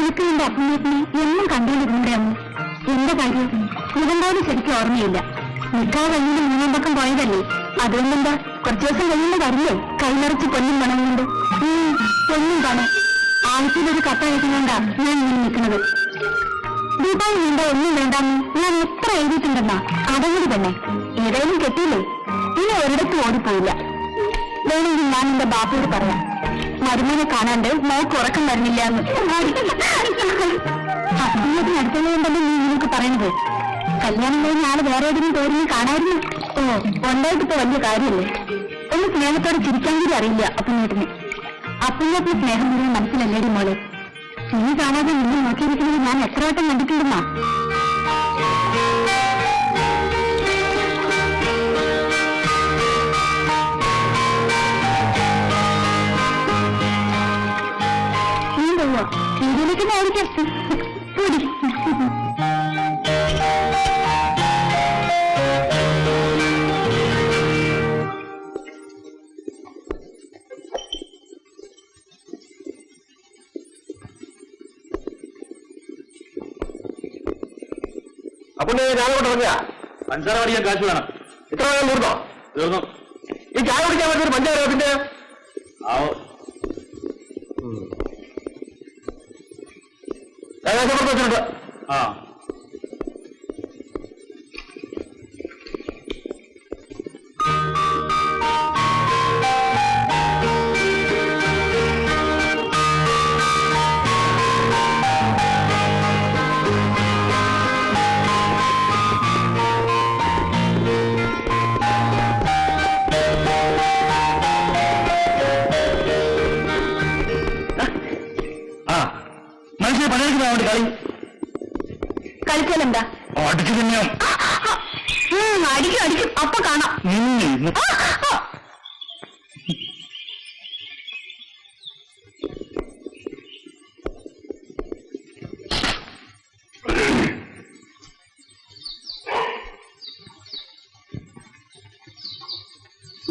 നിനക്ക് നിന്റെ അപ്പനേറ്റിനെ എന്നും കണ്ടുകൊണ്ടിരുന്നൂടെ അമ്മ? എന്റെ കാര്യം ഇവന്തായാലും ശരിക്കും ഓർമ്മയില്ല. നിൽക്കാതെ കഴിഞ്ഞ 3 പക്കം പോയതല്ലേ, അതുകൊണ്ടെന്താ കുറച്ചു ദിവസം കഴിയുന്ന കാര്യേ കൈ നിറച്ച് പൊന്നും പണം കൊണ്ട്. പൊന്നും പണം ആഴ്ചയിലൊരു കത്ത കഴിക്കുന്നുണ്ടാ ഞാൻ ഇങ്ങനെ നിൽക്കുന്നത്. ദീപാവലി വേണ്ട ഒന്നും വേണ്ടാന്ന് ഞാൻ എത്ര എഴുതിയിട്ടുണ്ടെന്നാ. അതങ്ങോട്ട് തന്നെ ഏതായാലും കെട്ടിയില്ലേ, ഇനി ഒരിടത്തും ഓടിപ്പോയില്ല. വേണമെങ്കിൽ ഞാൻ എന്റെ ബാപ്പയോട് പറയാം, മരുമനെ കാണാണ്ട് മോക്ക് ഉറക്കം വരുന്നില്ല എന്ന്. അസുഖത്തിന് അടുത്തുള്ളതുകൊണ്ടല്ലേ നീ നിനക്ക് പറയണത്. കല്യാണം കഴിഞ്ഞ ആള് വേറെ ഏതെങ്കിലും തോരുന്ന് കാണായിരുന്നു. ഉണ്ടായിട്ടിപ്പോ വലിയ കാര്യമല്ലേ. ഒന്ന് സ്നേഹത്തോടെ ചിരിക്കാൻ കൂടി അറിയില്ല അപ്പനേട്ടിന്. അപ്പനേട്ടിന് സ്നേഹം മുഴുവൻ മനസ്സിലല്ലേടി മോളെ. നീ കാണാതെ നിന്നെ നോക്കിയിരിക്കുന്നത് ഞാൻ എത്ര വട്ടം കണ്ടിട്ടുണ്ടെന്നാ. നീ പോവാ വീട്ടിലേക്ക് ആയിരിക്കാം. കൂടി അപ്പൊ ഞാനോട്ട് പറഞ്ഞ പഞ്ചാര പഠിക്കാൻ കാശ് വേണം. ഇത്ര വേണം തീർന്നോ? തീർന്നു. ഈ ചായ കുടിക്കാൻ പറ്റിയൊരു പഞ്ചാര പിന്നെ ഏകദേശം വെച്ചിട്ടുണ്ട്. ആ മനുഷ്യനെ പണിയെടുക്കുന്ന കളി കളിച്ചാലെന്താ? അടിച്ചു തന്നെയോ? അടിക്കും അടിക്കും, അപ്പൊ കാണാം.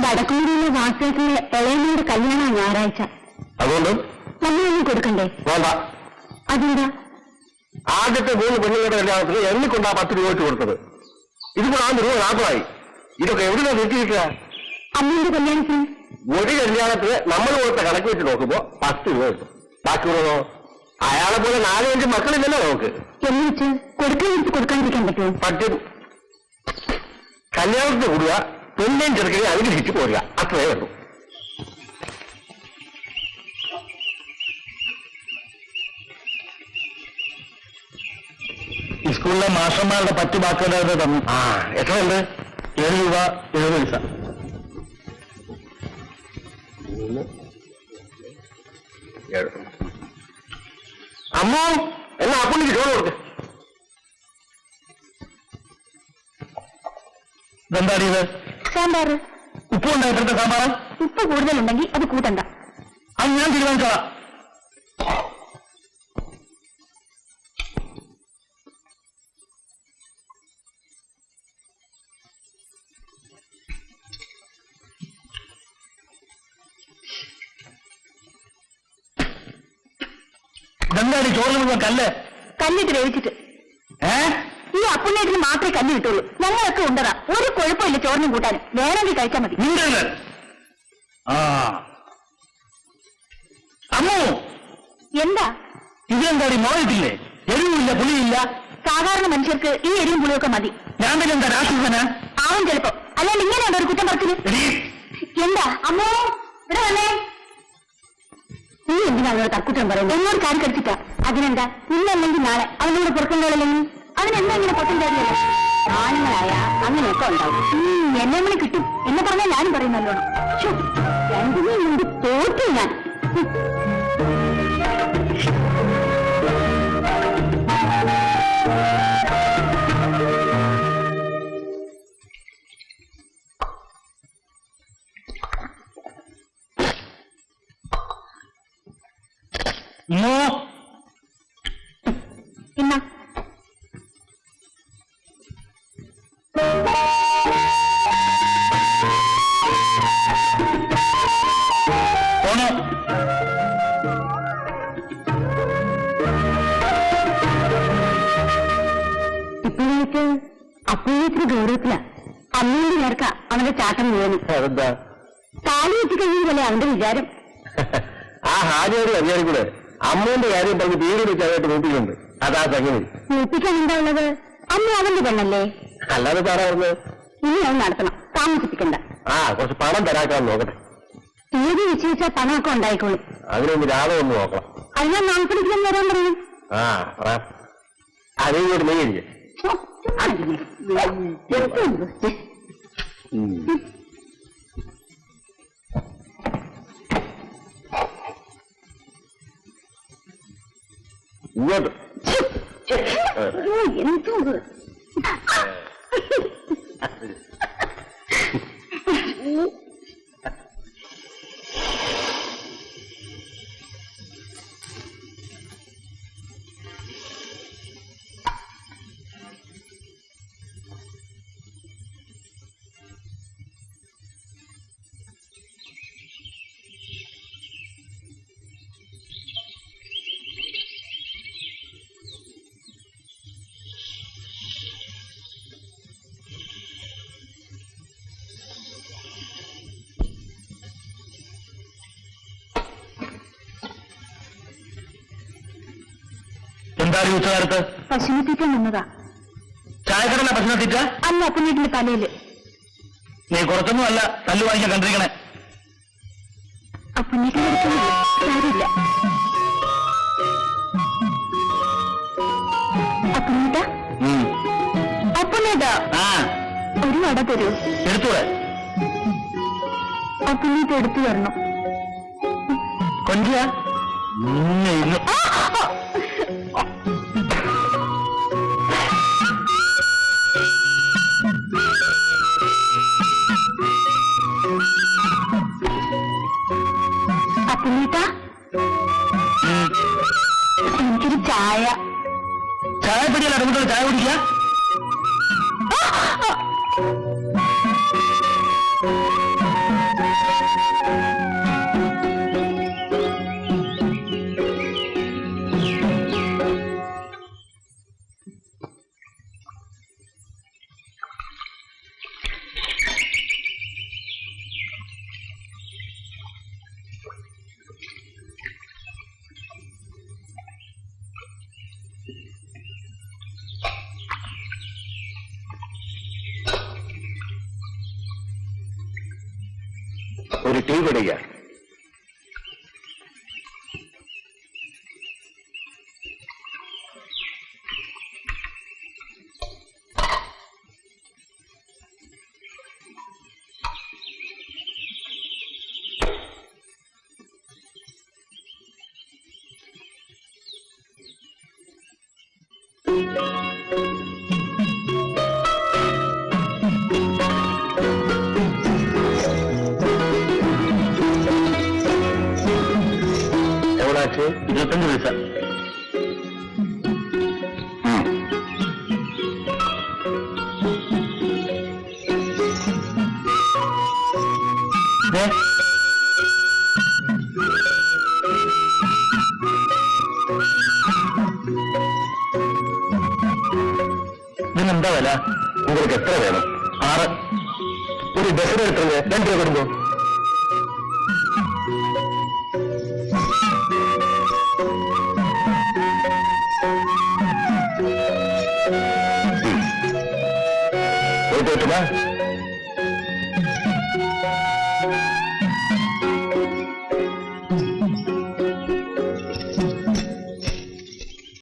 വടക്കുമുറിയിലെ വാസേക്കിന് ഇളയനോട് കല്യാണം ഞായറാഴ്ച. അതുകൊണ്ട് നമ്മളൊന്നും കൊടുക്കണ്ടേ? വേണ്ട. അതെന്താ? ആദ്യത്തെ 3 പെണ്ണുങ്ങളുടെ കല്യാണത്തിന് എണ്ണിക്കൊണ്ടാ 10 രൂപ വെച്ച് കൊടുത്തത്. ഇതിപ്പോൾ 1 രൂപ ലാഭമായി. ഇതൊക്കെ എവിടെയാ നിർത്തിയിരിക്കുക? അമ്മയുടെ കല്യാണത്തിന് ഒരു കല്യാണത്തിന് നമ്മൾ കൊടുത്ത കണക്ക് വെച്ച് നോക്കുമ്പോ 10 രൂപ കിട്ടും. ബാക്കിയുള്ളതോ? അയാളെ പോലെ 4-5 മക്കളില്ലല്ലോ നമുക്ക്. എന്ന് വെച്ച് കൊടുക്കാതിരിക്കാൻ പറ്റുമോ? പറ്റും. കല്യാണത്തിന് കൂടുക, പെണ്ണേം ചെറുക്കനെ അനുഗ്രഹിച്ച് പോരുക, അത്രേ ഉള്ളൂ. ഈ സ്കൂളിലെ മാസ്റ്റർമാരുടെ 10 ബാക്കിയുള്ളത് തന്നു. എത്രയുണ്ട്? 7 രൂപ 70 പൈസ. അമ്മോ, എന്നാ അപ്പുണ്ണിക്ക് ചോറ് കൊടുക്ക. ഇതെന്താടി ഇത്? സാമ്പാർ. ഉപ്പുണ്ടോ ഇപ്പോഴത്തെ സാമ്പാർ? ഉപ്പ് കൂടുതലുണ്ടെങ്കിൽ അത് കൂട്ടണ്ട. അത് ഞാൻ തീരുമാനിച്ചോളാം. ഇതെന്താടി ചോറിന് മുഴുവൻ കല്ല്? കല്ലിട്ട് വേവിച്ചിട്ട്. ഈ അപ്പുണ്ണേറ്റിന് മാത്രമേ കല്ല് കിട്ടുള്ളൂ. ഞങ്ങളൊക്കെ ഉണ്ടതാ. ഒരു കുഴപ്പമില്ല ചോറിനും കൂട്ടാനും. വേണമെങ്കിൽ കഴിച്ചാൽ മതി. അമ്മോ, എന്താ ഇതെന്താടി മോളിട്ടില്ലേ? എരിവില്ല, പുളിയില്ല. സാധാരണ മനുഷ്യർക്ക് ഈ എരിവും പുളിയൊക്കെ മതി. ഞാൻ തന്നെ എന്താ രാക്ഷസന് ആവും ചിലപ്പോ. അല്ലാണ്ട് ഇങ്ങനെയുണ്ടോ ഒരു കുറ്റം പറച്ചില്? എന്താ അമ്മോ ഇവിടെ വന്നേ? നീ എന്തിനാ അവനോട് തക്കുറ്റം പറയുന്നത്? എന്നോട് കാര്യം കടിച്ചിട്ടാ. അതിനെന്താ? ഇന്നല്ലെങ്കിൽ നാളെ അവനോട് പുറത്തുണ്ടോളല്ലെങ്കിൽ അവനെന്താ ഇങ്ങനെ പൊട്ടം തരികയല്ലോ. ആണുങ്ങളായ അങ്ങനെയൊക്കെ ഉണ്ടാവും. എന്നെ മണി കിട്ടും എന്ന് പറഞ്ഞാൽ ഞാനും പറയും നല്ലോണം. 2 മുമ്പ് തോറ്റു ഞാൻ. എന്നാ പോണോ? എന്തിനായിട്ട് അപ്പോഴേക്കും ഗൗരവത്തില അമ്മേന്റെ നേർക്ക അവന്റെ ചാട്ടം വീണു. അതെന്താ? താലി വെച്ച് കഴിയുമല്ലേ അവന്റെ വിചാരം. ആ ഹാജര് അറിയാനും കൂടെ അമ്മേന്റെ കാര്യം പറഞ്ഞ് പേര് വെച്ചായിട്ട് നോക്കിയിട്ടുണ്ട്. അതാ സംഗതി. നോക്കിക്കാൻ എന്താ ഉള്ളത്? അമ്മ അവന്റെ പെണ്ണല്ലേ. അല്ലാതെ സാറാ പറഞ്ഞത് ഇനി അവൻ നടത്തണം, താമസിപ്പിക്കണ്ട. കുറച്ച് പണം തരാക്കാൻ നോക്കട്ടെ. തീയതി നിശ്ചയിച്ചാൽ പണമൊക്കെ ഉണ്ടായിക്കോളും. അതിനൊന്ന് രാവിലെ ഒന്ന് നോക്കണം. അത് ഞാൻ നാൽപ്പടിക്കാൻ വരാൻ പറയും. അതിങ്ങോട്ട് നീങ്ങിരിക്കെ. ഇങ്ങോട്ട് എന്തോ എന്താണ് ഈ ഉച്ചകാലത്ത്? പശുവിനെ തീറ്റാൻ വന്നതാ. ചായക്കടല ഭക്ഷണം തീറ്റ? അല്ല, അപ്പനീട്ടിന്റെ തലയില്. നീ കുറച്ചൊന്നും അല്ല തല്ലു വാങ്ങിക്കാൻ കണ്ടിരിക്കണേ. അപ്പനീട്ടിൽ കാര്യമില്ല. അപ്പനീട്ട അപ്പനേട്ടാ ഒരു വട തരൂ. എടുത്തൂടെ? അപ്പനീട്ട് എടുത്തു തരണം. കൊഞ്ചിയ ഇന്ന് അപ്പനീട്ട എനിക്കൊരു ചായ. ചായപ്പൊടിയല്ല അതുകൊണ്ടൊരു ചായ കുടിക്കുക. ഒരു ടീ കുടിക്കുക. എവിടെ? 25 പൈസ. ഇതിനെന്താ വില? നിങ്ങൾക്ക് എത്ര വേണം? 6. ഒരു ഡസൻ എടുത്തത് 2 രൂപ കൊടുക്കോ? പോയിട്ട്